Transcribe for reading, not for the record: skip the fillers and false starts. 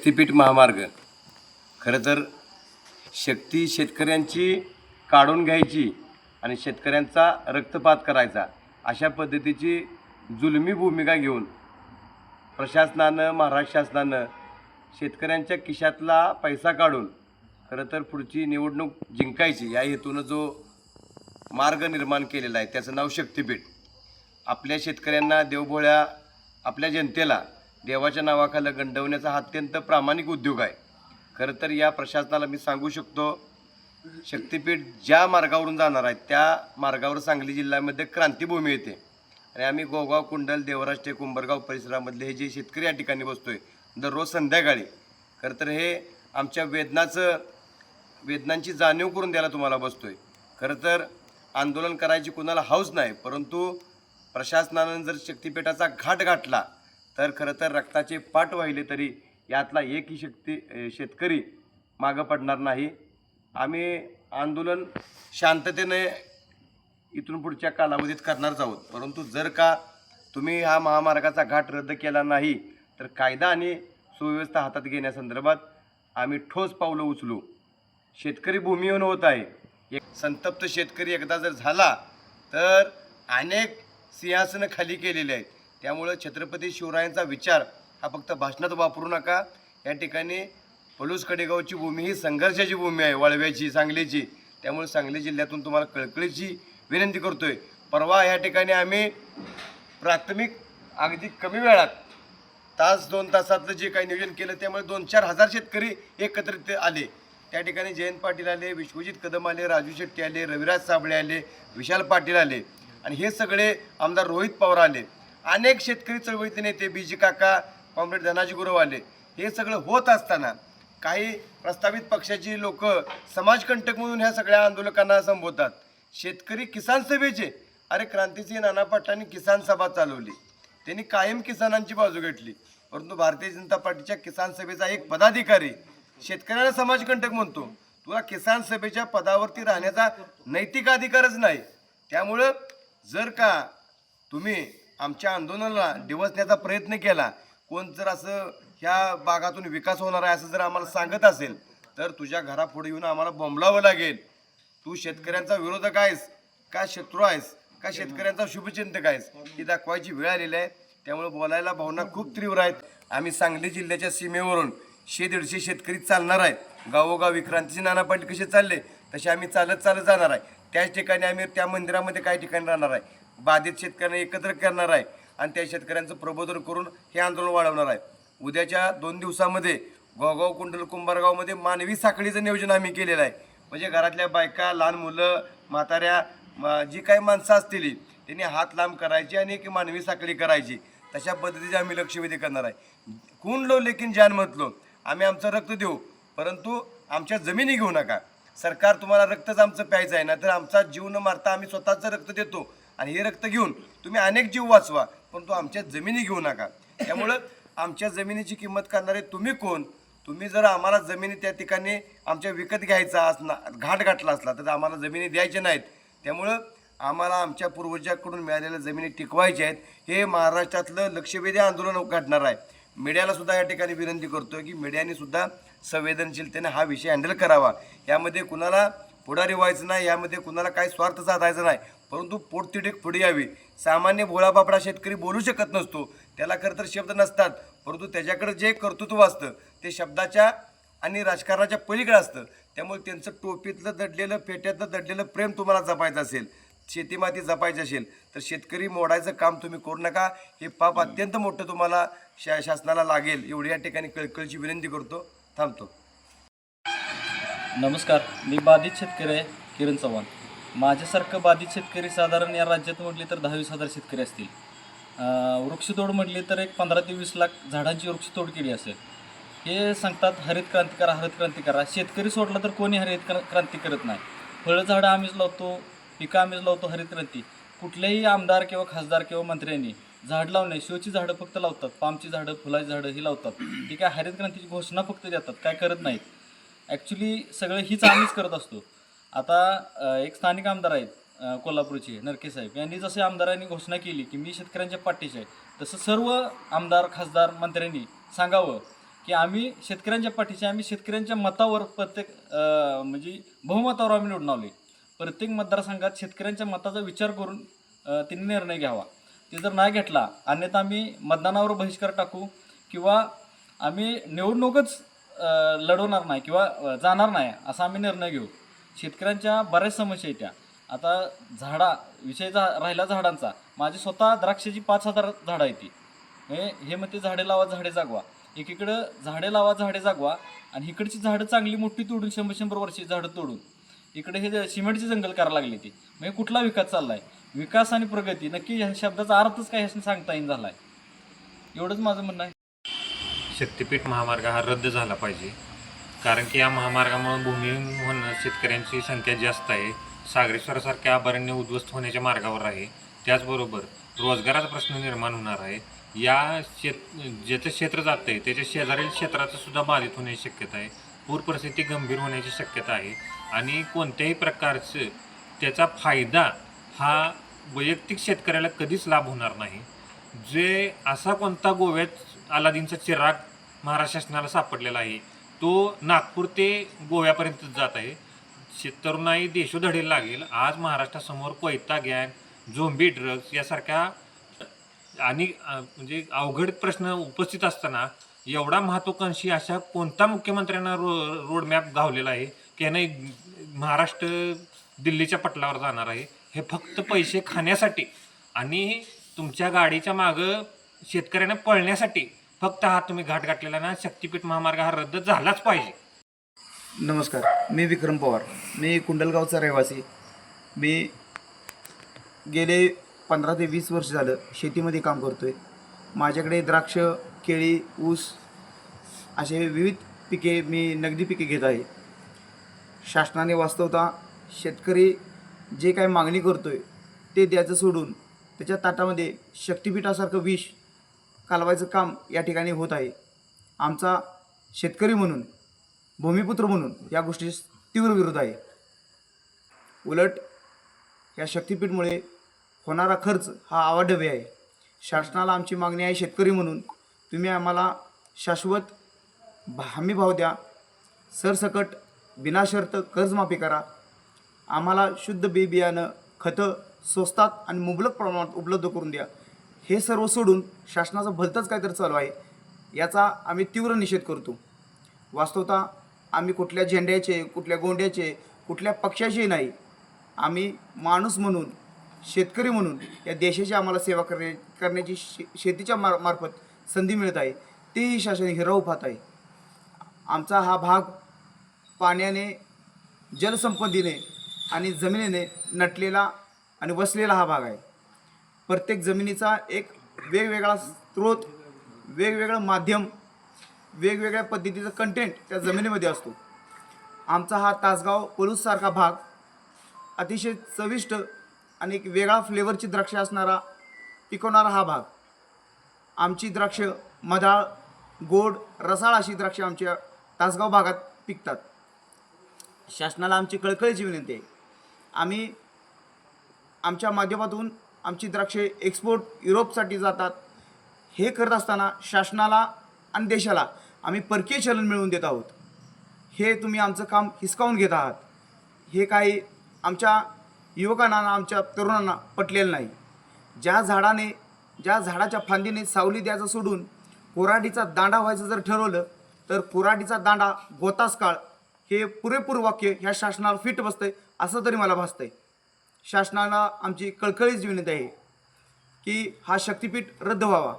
शक्तिपीठ महामार्ग खरं तर शक्ती शेतकऱ्यांची काढून घ्यायची आणि शेतकऱ्यांचा रक्तपात करायचा अशा पद्धतीची जुलमी भूमिका घेऊन प्रशासनानं महाराष्ट्र शासनानं शेतकऱ्यांच्या खिशातला पैसा काढून खरं तर पुढची निवडणूक जिंकायची या हेतूनं जो मार्ग निर्माण केलेला आहे त्याचं नाव शक्तिपीठ. आपल्या शेतकऱ्यांना देवभोळ्या आपल्या जनतेला देवाच्या नावाखाली गंडवण्याचा हा अत्यंत प्रामाणिक उद्योग आहे. खरं तर या प्रशासनाला मी सांगू शकतो शक्तिपीठ ज्या मार्गावरून जाणार आहे त्या मार्गावर सांगली जिल्ह्यामध्ये क्रांतीभूमी येते आणि आम्ही गोगाव कुंडल देवराष्ट्रे कुंभरगाव परिसरामधले हे जे शेतकरी या ठिकाणी बसतोय दररोज संध्याकाळी खरं तर हे आमच्या वेदनांची जाणीव करून द्यायला तुम्हाला बसतोय. खरं तर आंदोलन करायची कुणाला हौस नाही, परंतु प्रशासनानं जर शक्तिपीठाचा घाट गाठला तर खरं तर रक्ताचे पाट वाहिले तरी यातला एकही शेतकरी मागं पडणार नाही. आम्ही आंदोलन शांततेने इथून पुढच्या कालावधीत करणारच आहोत, परंतु जर का तुम्ही हा महामार्गाचा घाट रद्द केला नाही तर कायदा आणि सुव्यवस्था हातात घेण्यासंदर्भात आम्ही ठोस पावलं उचलू. शेतकरी भूमिहीन होत आहे. एक संतप्त शेतकरी एकदा जर झाला तर अनेक सिंहासनं खाली केलेले आहेत. त्यामुळं छत्रपती शिवरायांचा विचार हा फक्त भाषणात वापरू नका. या ठिकाणी पलूस कडेगावची भूमी ही संघर्षाची भूमी आहे, वाळव्याची सांगलीची. त्यामुळे सांगली जिल्ह्यातून तुम्हाला कळकळीची विनंती करतोय. परवा या ठिकाणी आम्ही प्राथमिक अगदी कमी वेळात तास 2 तासातलं जे काही नियोजन केलं त्यामुळे 2-4 हजार शेतकरी एकत्रित आले. त्या ठिकाणी जयंत पाटील आले, विश्वजित कदम आले, राजू शेट्टी आले, रविराज साबळे आले, विशाल पाटील आले आणि हे सगळे आमदार रोहित पवार आले. अनेक शेतकरी चळवळीचे नेते बीजी काका, कॉम्रेड धनाजी गुरव आले. हे सगळं होत असताना काही प्रस्तावित पक्षाची लोक समाजकंटक म्हणून ह्या सगळ्या आंदोलकांना संबोधतात. शेतकरी किसान सभेचे अरे क्रांतिसिंह नाना पाटलांनी किसान सभा चालवली, त्यांनी कायम किसानांची बाजू घेतली, परंतु भारतीय जनता पार्टीच्या किसान सभेचा एक पदाधिकारी शेतकऱ्याला समाजकंटक म्हणतो. तुला किसान सभेच्या पदावरती राहण्याचा नैतिक अधिकारच नाही. त्यामुळं जर का तुम्ही आमच्या आंदोलनाला डिवचण्याचा प्रयत्न केला, कोण जर असं ह्या भागातून विकास होणार आहे असं जर आम्हाला सांगत असेल तर तुझ्या घरापुढे येऊन आम्हाला बोंबलावं लागेल. तू शेतकऱ्यांचा विरोधक आहेस का शत्रू आहेस का शेतकऱ्यांचा शुभचिंतक आहेस ही दाखवायची वेळ आलेली आहे. त्यामुळे बोलायला भावना खूप तीव्र आहेत. आम्ही सांगली जिल्ह्याच्या सीमेवरून 100-150 शेतकरी चालणार आहेत. गावोगाव क्रांतिसिंह नाना पाटील कसे चालले तसे आम्ही चालत जाणार आहे. त्याच ठिकाणी आम्ही त्या मंदिरामध्ये काही ठिकाणी राहणार आहे. बाधित शेतकऱ्यांना एकत्र करणार आहे आणि त्या शेतकऱ्यांचं प्रबोधन करून हे आंदोलन वाढवणार आहे. उद्याच्या 2 दिवसामध्ये गोगाव कुंडल कुंभारगावमध्ये मानवी साखळीचं नियोजन आम्ही केलेलं आहे. म्हणजे घरातल्या बायका, लहान मुलं, म्हाताऱ्या जी काही माणसं असतील त्यांनी हात लांब करायची आणि एक मानवी साखळी करायची. तशा पद्धतीचे आम्ही लक्षवेधी करणार आहे. खून लो लेकिन जान मत लो. आम्ही आमचं रक्त देऊ, परंतु आमच्या जमिनी घेऊ नका. सरकार तुम्हाला रक्तच आमचं प्यायचं आहे ना तर आमचा जीव न मारता आम्ही स्वतःचं रक्त देतो आणि हे रक्त घेऊन तुम्ही अनेक जीव वाचवा, परंतु आमच्या जमिनी घेऊ नका. त्यामुळं आमच्या जमिनीची किंमत करणारे तुम्ही कोण? तुम्ही जर आम्हाला जमिनी त्या ठिकाणी आमच्या विकत घ्यायचा असणार घाट गाठला असला तर आम्हाला जमिनी द्यायच्या नाहीत. त्यामुळं आम्हाला आमच्या पूर्वजांकडून मिळालेल्या जमिनी टिकवायच्या आहेत. हे महाराष्ट्रातलं लक्षवेधी आंदोलन घडणार आहे. मीडियाला सुद्धा या ठिकाणी विनंती करतो की मीडियाने सुद्धा संवेदनशीलतेने हा विषय हँडल करावा. यामध्ये कुणाला पुढारी व्हायचं नाही, यामध्ये कुणाला काही स्वार्थ साधायचा नाही, परंतु पोटतिडीक पुढे यावी. सामान्य भोळा बापडा शेतकरी बोलू शकत नसतो, त्याला खरं तर शब्द नसतात, परंतु त्याच्याकडे जे कर्तृत्व असतं ते शब्दाच्या आणि राजकारणाच्या पलीकडे असतं. त्यामुळे त्यांचं टोपीतलं दडलेलं पेट्यातलं दडलेलं प्रेम तुम्हाला जपायचं असेल, शेतीमाती जपायची असेल तर शेतकरी मोडायचं काम तुम्ही करू नका. हे पाप अत्यंत मोठं तुम्हाला शासनाला लागेल एवढी या ठिकाणी कळकळीची विनंती करतो. थांबतो. नमस्कार, मी बाधित शेतकरी आहे किरण चव्हाण. माझ्यासारखं बाधित शेतकरी साधारण या राज्यात म्हटले तर 10-20 हजार शेतकरी असतील. वृक्षतोड म्हटली तर एक 15 ते 20 लाख झाडांची वृक्षतोड केली असेल. हे सांगतात हरित क्रांती करा, हरित क्रांती करा. शेतकरी सोडला तर कोणी हरित क्रांती करत नाही. फळं झाडं आम्हीच लावतो, पिकं आम्हीच लावतो. हरित क्रांती कुठल्याही आमदार किंवा खासदार किंवा मंत्र्यांनी झाड लावणे, शोची झाडं फक्त लावतात, पामची झाडं, फुलाची झाडं ही लावतात. ती काय हरित क्रांतीची घोषणा फक्त देतात, काय करत नाहीत. ॲक्च्युली सगळं हीच आम्हीच करत असतो. आता एक स्थानिक आमदार आहेत कोल्हापूरचे नरके साहेब, यांनी जसे आमदारांनी घोषणा केली की मी शेतकऱ्यांच्या पाठीशी आहे, तसं सर्व आमदार, खासदार, मंत्र्यांनी सांगावं की आम्ही शेतकऱ्यांच्या पाठीशी, आम्ही शेतकऱ्यांच्या मतावर प्रत्येक म्हणजे बहुमतावर आम्ही निवडून आलोय. प्रत्येक मतदारसंघात शेतकऱ्यांच्या मताचा विचार करून त्यांनी निर्णय घ्यावा. ते जर नाही घेतला, अन्यथा आम्ही मतदानावर बहिष्कार टाकू किंवा आम्ही निवडणूकच लढवणार नाही किंवा जाणार नाही असा आम्ही निर्णय घेऊ. शेतकऱ्यांच्या बऱ्याच समस्या आहेत त्या. आता विषयचा राहिला झाडांचा, माझी स्वतः द्राक्षाची 5,000 झाडं आहेत ती. हे मग ते झाडे लावा झाडे जागवा. एकीकडं झाडे लावा झाडे जागवा आणि इकडची झाडं चांगली मोठी तोडून 100-100 वर्षी झाडं तोडून इकडे हे सिमेंटचे जंगल करायला लागले ती. म्हणजे कुठला विकास चाललाय? विकास आणि प्रगती नक्की ह्या शब्दाचा अर्थच काय ह्याने सांगता येईन झालाय. एवढंच माझं म्हणणं आहे. शक्तिपीठ महामार्ग हा रद्द झाला पाहिजे, कारण की या महामार्गामुळे भूमिहीन होणं शेतकऱ्यांची संख्या जास्त आहे. सागरेश्वरासारख्या अभयारण्य उद्ध्वस्त होण्याच्या मार्गावर आहे. त्याचबरोबर रोजगाराचा प्रश्न निर्माण होणार आहे. ज्याचं क्षेत्र जातं आहे त्याच्या शेजारील क्षेत्राचं सुद्धा बाधित होण्याची शक्यता आहे. पूर परिस्थिती गंभीर होण्याची शक्यता आहे आणि कोणत्याही प्रकारचं त्याचा फायदा हा वैयक्तिक शेतकऱ्याला कधीच लाभ होणार नाही. जे असा कोणता गोव्यात अलादीनचा चिराग महाराष्ट्र शासनाला सापडलेला आहे तो नागपूर ते गोव्यापर्यंत जात आहे. तरुणाई देशोधडीला लागेल. आज महाराष्ट्रासमोर कोयता गँग, झोंबी ड्रग्ज यासारख्या आणि म्हणजे अवघड प्रश्न उपस्थित असताना एवढा महत्त्वाकांक्षी अशा कोणता मुख्यमंत्र्यांना रोड मॅप गावलेला आहे की याने महाराष्ट्र दिल्लीच्या पटलावर जाणार आहे? हे फक्त पैसे खाण्यासाठी आणि तुमच्या गाडीच्या मागं शेतकऱ्यांना पळण्यासाठी फक्त हा तुम्ही घाट गाठलेला ना. शक्तिपीठ महामार्ग हा रद्द झालाच पाहिजे. नमस्कार, मी विक्रम पवार. मी कुंडलगावचा रहिवासी. मी गेले 15 ते 20 वर्ष झालं शेतीमध्ये काम करतो आहे. माझ्याकडे द्राक्ष, केळी, ऊस असे विविध पिके, मी नगदी पिके घेत आहे. शासनाने वास्तवतः शेतकरी जे काही मागणी करतो आहे ते द्यायचं सोडून त्याच्या ताटामध्ये शक्तिपीठासारखं विष कालवायचं काम या ठिकाणी होत आहे. आमचा शेतकरी म्हणून, भूमिपुत्र म्हणून या गोष्टीस तीव्र विरोध आहे. उलट या शक्तिपीठमुळे होणारा खर्च हा अवाढव्य आहे. शासनाला आमची मागणी आहे, शेतकरी म्हणून तुम्ही आम्हाला शाश्वत हमी भाव द्या, सरसकट बिनाशर्त कर्जमाफी करा, आम्हाला शुद्ध बी बियाणं, खतं स्वस्तात आणि मुबलक प्रमाणात उपलब्ध करून द्या. हे सर्व सोडून शासनाचं भलतंच काहीतरी चालू आहे, याचा आम्ही तीव्र निषेध करतो. वास्तवतः आम्ही कुठल्या झेंड्याचे, कुठल्या गोंड्याचे, कुठल्या पक्षाचे नाही. आम्ही माणूस म्हणून, शेतकरी म्हणून या देशाची आम्हाला सेवा करण्याची शेतीच्या मार्फत संधी मिळत आहे. तेही शासन हिरावू पाहत आहे. आमचा हा भाग पाण्याने, जलसंपत्तीने आणि जमिनीने नटलेला आणि वसलेला हा भाग आहे. प्रत्येक जमिनीचा एक वेगवेगळा स्रोत, वेगवेगळं माध्यम, वेगवेगळ्या पद्धतीचं कंटेंट त्या जमिनीमध्ये असतो. आमचा हा तासगाव पलूससारखा भाग अतिशय चविष्ट आणि एक वेगळा फ्लेवरची द्राक्ष असणारा, पिकवणारा हा भाग. आमची द्राक्ष मधाळ, गोड, रसाळ अशी द्राक्ष आमच्या तासगाव भागात पिकतात. शासनाला आमची कळकळीची विनंती आहे, आम्ही आमच्या माध्यमातून आमची द्राक्षे एक्सपोर्ट युरोपसाठी जातात. हे करत असताना शासनाला आणि देशाला आम्ही परकीय चलन मिळवून देत आहोत. हे तुम्ही आमचं काम हिसकावून घेत आहात. हे काही आमच्या युवकांना, आमच्या तरुणांना पटलेलं नाही. ज्या झाडाच्या फांदीने सावली द्यायचं सोडून कोराडीचा दांडा व्हायचं जर ठरवलं तर कोराडीचा दांडा गोतास काळ, हे पुरेपूर वाक्य ह्या शासनाला फिट बसतंय असं तरी मला भासतंय. शासनाला आमची कळकळीची विनंती आहे की हा शक्तिपीठ रद्द व्हावा.